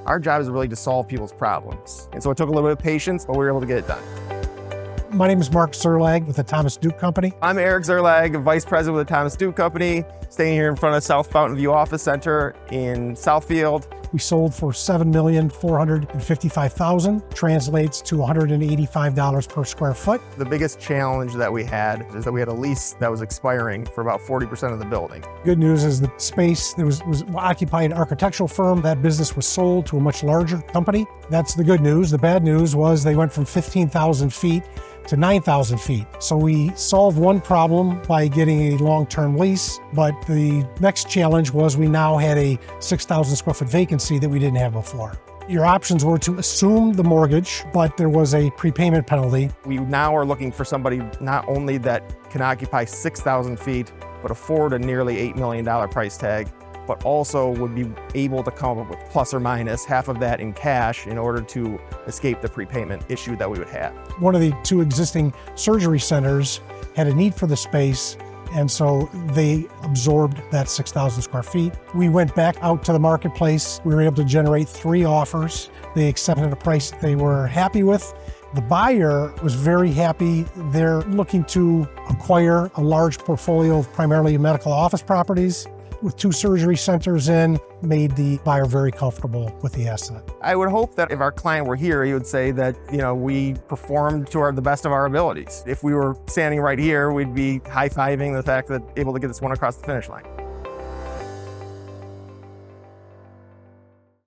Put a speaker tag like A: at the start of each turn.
A: Our job is really to solve people's problems. And so it took a little bit of patience, but we were able to get it done.
B: My name is Eric Szerlag with the Thomas Duke Company.
A: I'm Eric Szerlag, Vice President with the Thomas Duke Company, staying here in front of South Fountain View Office Center in Southfield.
B: We sold for $7,455,000, translates to $185 per square foot.
A: The biggest challenge that we had is that we had a lease that was expiring for about 40% of the building.
B: Good news is the space that was occupied an architectural firm. That business was sold to a much larger company. That's the good news. The bad news was they went from 15,000 feet to 9,000 feet. So we solved one problem by getting a long-term lease, but the next challenge was we now had a 6,000 square foot vacancy that we didn't have before. Your options were to assume the mortgage, but there was a prepayment penalty.
A: We now are looking for somebody not only that can occupy 6,000 feet, but afford a nearly $8 million price tag, but also would be able to come up with plus or minus half of that in cash in order to escape the prepayment issue that we would have.
B: One of the two existing surgery centers had a need for the space, and so they absorbed that 6,000 square feet. We went back out to the marketplace. We were able to generate 3 offers. They accepted a price they were happy with. The buyer was very happy. They're looking to acquire a large portfolio of primarily medical office properties. With 2 surgery centers in, made the buyer very comfortable with the asset.
A: I would hope that if our client were here, he would say that, we performed to the best of our abilities. If we were standing right here, we'd be high-fiving the fact that able to get this one across the finish line.